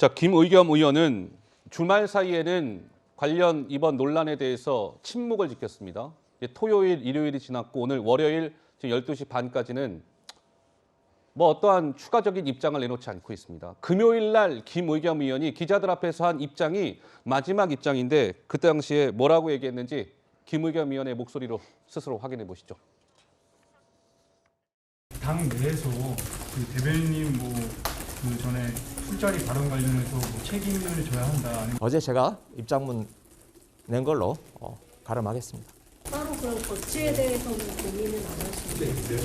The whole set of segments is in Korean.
자, 김의겸 의원은 주말 사이에는 관련 이번 논란에 대해서 침묵을 지켰습니다. 이제 토요일, 일요일이 지났고 오늘 월요일 지금 12시 반까지는 어떠한 추가적인 입장을 내놓지 않고 있습니다. 금요일 날 김의겸 의원이 기자들 앞에서 한 입장이 마지막 입장인데 그 당시에 뭐라고 얘기했는지 김의겸 의원의 목소리로 스스로 확인해 보시죠. 당 내에서 그 대변인님 그 전에 술자리 발언 관련해서 책임을 져야 한다. 어제 제가 입장문 낸 걸로 가름하겠습니다. 따로 그런 거치에 대해서는 고민은 안 하시는데.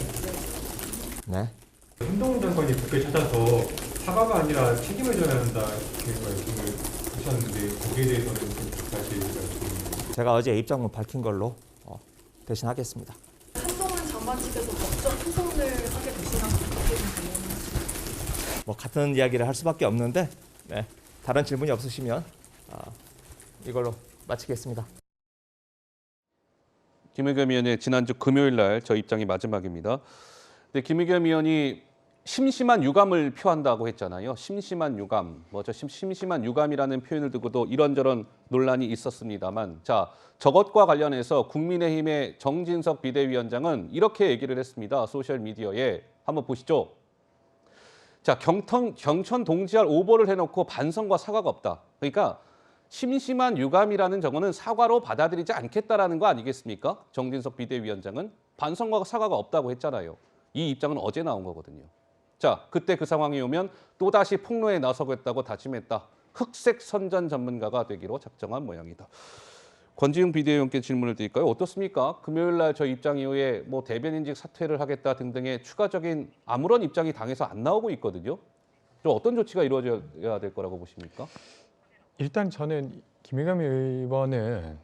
네. 한동훈 장관이 국회 찾아서 사과가 아니라 책임을 져야 한다 이렇게 말씀을 하셨는데 거기에 대해서는 좀 다시 얘기가 제가 어제 입장문 밝힌 걸로 대신하겠습니다. 한동훈 장관 측에서 법적 소송을 하게 되시나 모르겠는데요. 같은 이야기를 할 수밖에 없는데 다른 질문이 없으시면 이걸로 마치겠습니다. 김의겸 의원의 지난주 금요일 날 저 입장이 마지막입니다. 근데 김의겸 의원이 심심한 유감을 표한다고 했잖아요. 심심한 유감. 심심한 유감이라는 표현을 두고도 이런저런 논란이 있었습니다만 자, 저것과 관련해서 국민의힘의 정진석 비대위원장은 이렇게 얘기를 했습니다. 소셜미디어에. 한번 보시죠. 자, 경천 동지할 오보를 해놓고 반성과 사과가 없다. 그러니까 심심한 유감이라는 정어는 사과로 받아들이지 않겠다라는 거 아니겠습니까? 정진석 비대위원장은 반성과 사과가 없다고 했잖아요. 이 입장은 어제 나온 거거든요. 자, 그때 그 상황이 오면 또다시 폭로에 나서겠다고 다짐했다. 흑색 선전 전문가가 되기로 작정한 모양이다. 권지웅 비대위원께 질문을 드릴까요? 어떻습니까? 금요일 날 저 입장 이후에 대변인직 사퇴를 하겠다 등등의 추가적인 아무런 입장이 당에서 안 나오고 있거든요. 좀 어떤 조치가 이루어져야 될 거라고 보십니까? 일단 저는 김의겸 의원은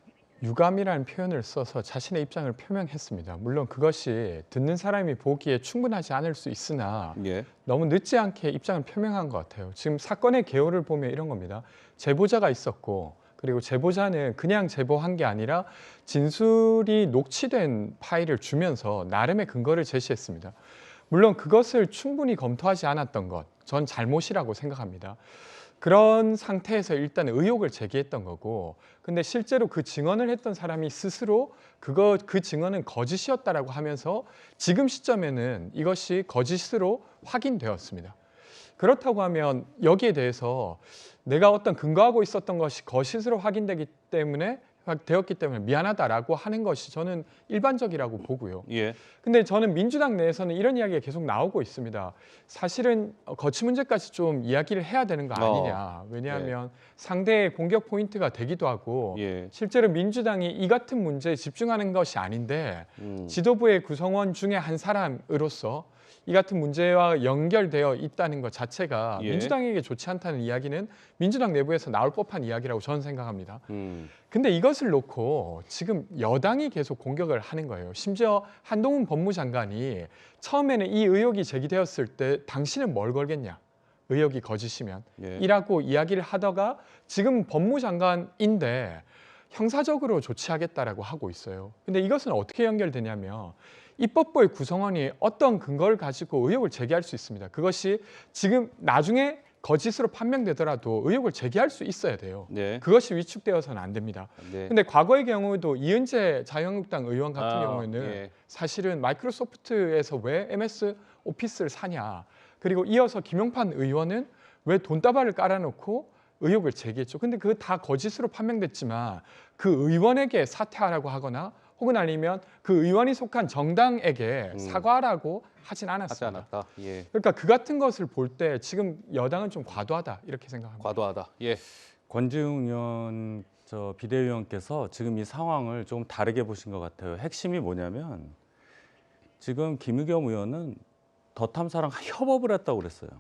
유감이라는 표현을 써서 자신의 입장을 표명했습니다. 물론 그것이 듣는 사람이 보기에 충분하지 않을 수 있으나 예. 너무 늦지 않게 입장을 표명한 것 같아요. 지금 사건의 개요를 보면 이런 겁니다. 제보자가 있었고 그리고 제보자는 그냥 제보한 게 아니라 진술이 녹취된 파일을 주면서 나름의 근거를 제시했습니다. 물론 그것을 충분히 검토하지 않았던 것, 전 잘못이라고 생각합니다. 그런 상태에서 일단 의혹을 제기했던 거고, 근데 실제로 그 증언을 했던 사람이 스스로 그 증언은 거짓이었다라고 하면서 지금 시점에는 이것이 거짓으로 확인되었습니다. 그렇다고 하면 여기에 대해서 내가 어떤 근거하고 있었던 것이 거짓으로 확인되었기 때문에 미안하다라고 하는 것이 저는 일반적이라고 보고요. 예. 근데 저는 민주당 내에서는 이런 이야기가 계속 나오고 있습니다. 사실은 거치 문제까지 좀 이야기를 해야 되는 거 아니냐. 왜냐하면 상대의 공격 포인트가 되기도 하고 실제로 민주당이 이 같은 문제에 집중하는 것이 아닌데 지도부의 구성원 중에 한 사람으로서 이 같은 문제와 연결되어 있다는 것 자체가 민주당에게 좋지 않다는 이야기는 민주당 내부에서 나올 법한 이야기라고 저는 생각합니다. 근데 이것을 놓고 지금 여당이 계속 공격을 하는 거예요. 심지어 한동훈 법무장관이 처음에는 이 의혹이 제기되었을 때 당신은 뭘 걸겠냐? 의혹이 거짓이면 이라고 이야기를 하다가 지금 법무장관인데 형사적으로 조치하겠다라고 하고 있어요. 근데 이것은 어떻게 연결되냐면 입법부의 구성원이 어떤 근거를 가지고 의혹을 제기할 수 있습니다. 그것이 지금 나중에 거짓으로 판명되더라도 의혹을 제기할 수 있어야 돼요. 그것이 위축되어서는 안 됩니다. 근데 과거의 경우에도 이은재 자유한국당 의원 같은 경우에는 사실은 마이크로소프트에서 왜 MS 오피스를 사냐. 그리고 이어서 김용판 의원은 왜 돈다발을 깔아놓고 의혹을 제기했죠. 근데 그거 다 거짓으로 판명됐지만 그 의원에게 사퇴하라고 하거나 혹은 아니면 그 의원이 속한 정당에게 사과하라고 하진 않았습니다. 그러니까 그 같은 것을 볼 때 지금 여당은 좀 과도하다 이렇게 생각합니다. 과도하다. 예. 권지웅 의원 비대위원께서 지금 이 상황을 좀 다르게 보신 것 같아요. 핵심이 뭐냐면 지금 김의겸 의원은 더 탐사랑 협업을 했다고 그랬어요.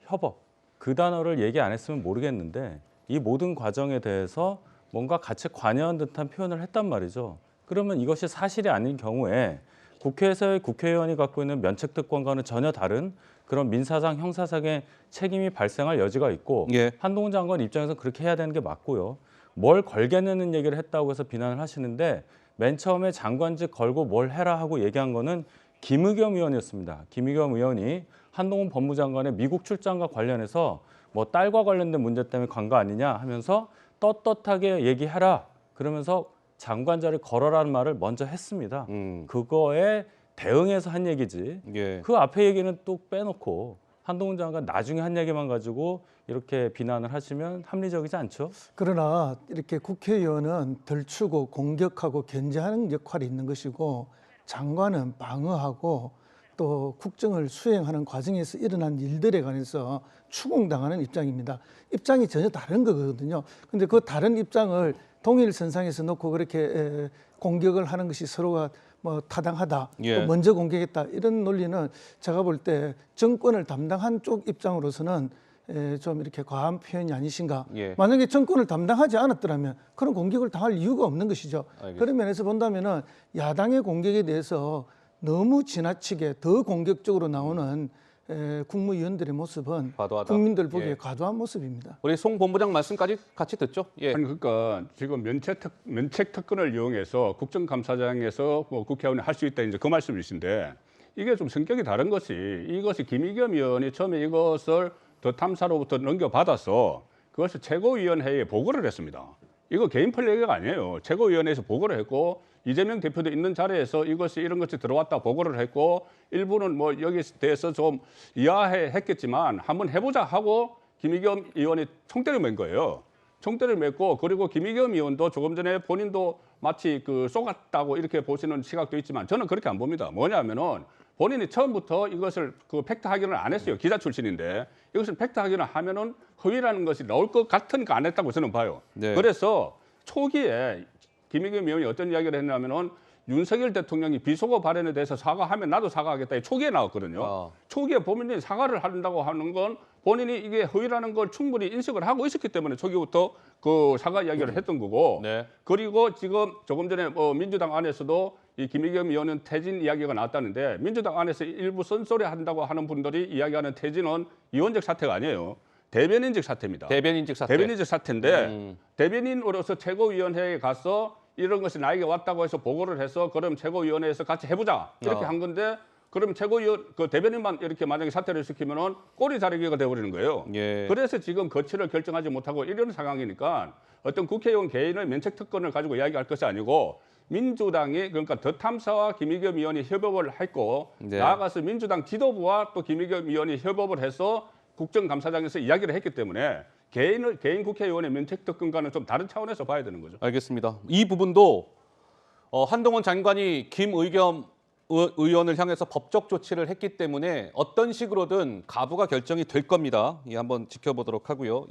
협업. 그 단어를 얘기 안 했으면 모르겠는데 이 모든 과정에 대해서 뭔가 같이 관여한 듯한 표현을 했단 말이죠. 그러면 이것이 사실이 아닌 경우에 국회에서의 국회의원이 갖고 있는 면책특권과는 전혀 다른 그런 민사상, 형사상의 책임이 발생할 여지가 있고 한동훈 장관 입장에서 그렇게 해야 되는 게 맞고요. 뭘 걸겠냐는 얘기를 했다고 해서 비난을 하시는데 맨 처음에 장관직 걸고 뭘 해라 하고 얘기한 거는 김의겸 의원이었습니다. 김의겸 의원이 한동훈 법무장관의 미국 출장과 관련해서 뭐 딸과 관련된 문제 때문에 간 거 아니냐 하면서 떳떳하게 얘기해라. 그러면서 장관자를 걸어라는 말을 먼저 했습니다. 그거에 대응해서 한 얘기지. 예. 그 앞에 얘기는 또 빼놓고 한동훈 장관 나중에 한 얘기만 가지고 이렇게 비난을 하시면 합리적이지 않죠? 그러나 이렇게 국회의원은 덜추고 공격하고 견제하는 역할이 있는 것이고 장관은 방어하고 또 국정을 수행하는 과정에서 일어난 일들에 관해서 추궁당하는 입장입니다. 입장이 전혀 다른 거거든요. 근데 그 다른 입장을 동일선상에서 놓고 그렇게 공격을 하는 것이 서로가 뭐 타당하다, 예. 또 먼저 공격했다 이런 논리는 제가 볼 때 정권을 담당한 쪽 입장으로서는 좀 이렇게 과한 표현이 아니신가. 예. 만약에 정권을 담당하지 않았더라면 그런 공격을 당할 이유가 없는 것이죠. 알겠습니다. 그런 면에서 본다면은 야당의 공격에 대해서 너무 지나치게 더 공격적으로 나오는 국무위원들의 모습은 과도하다. 국민들 보기에 예. 과도한 모습입니다. 우리 송 본부장 말씀까지 같이 듣죠. 예. 아니 그러니까 지금 면책 특권을 이용해서 국정감사장에서 뭐 국회의원이 할 수 있다 이제 그 말씀이신데 이게 좀 성격이 다른 것이 이것이 김의겸 의원이 처음에 이것을 더 탐사로부터 넘겨받아서 그것을 최고위원회에 보고를 했습니다. 이거 개인 플레이가 아니에요. 최고위원회에서 보고를 했고 이재명 대표도 있는 자리에서 이것이 이런 것이 들어왔다 보고를 했고 일부는 뭐 여기에 대해서 좀 이해했겠지만 한번 해보자 하고 김의겸 의원이 총대를 맨 거예요. 총대를 맺고 그리고 김의겸 의원도 조금 전에 본인도 마치 그 쏘갔다고 이렇게 보시는 시각도 있지만 저는 그렇게 안 봅니다. 뭐냐면은 본인이 처음부터 이것을 그 팩트 확인을 안 했어요. 기자 출신인데 이것을 팩트 확인을 하면은 허위라는 것이 나올 것 같으니까 안 했다고 저는 봐요. 네. 그래서 초기에 김의겸 의원이 어떤 이야기를 했냐면은 윤석열 대통령이 비속어 발언에 대해서 사과하면 나도 사과하겠다. 초기에 나왔거든요. 초기에 본인이 사과를 한다고 하는 건 본인이 이게 허위라는 걸 충분히 인식을 하고 있었기 때문에 초기부터 그 사과 이야기를 했던 거고. 네. 그리고 지금 조금 전에 뭐 민주당 안에서도 이 김의겸 의원은 퇴진 이야기가 나왔다는데 민주당 안에서 일부 쓴소리 한다고 하는 분들이 이야기하는 퇴진은 의원직 사퇴가 아니에요. 대변인직 사퇴입니다. 대변인직 사퇴. 대변인직 사퇴인데 대변인으로서 최고위원회에 가서 이런 것이 나에게 왔다고 해서 보고를 해서 그럼 최고위원회에서 같이 해보자 이렇게 한 건데 그럼 최고위원 그 대변인만 이렇게 만약에 사퇴를 시키면은 꼬리 자르기가 돼버리는 거예요. 예. 그래서 지금 거취를 결정하지 못하고 이런 상황이니까 어떤 국회의원 개인의 면책 특권을 가지고 이야기할 것이 아니고 민주당이 그러니까 더 탐사와 김의겸 의원이 협업을 했고 네. 나아가서 민주당 지도부와 또 김의겸 의원이 협업을 해서 국정감사장에서 이야기를 했기 때문에 개인 국회의원의 면책 특권과는 좀 다른 차원에서 봐야 되는 거죠. 알겠습니다. 이 부분도 한동훈 장관이 김의겸 의원을 향해서 법적 조치를 했기 때문에 어떤 식으로든 가부가 결정이 될 겁니다. 이 한번 지켜보도록 하고요.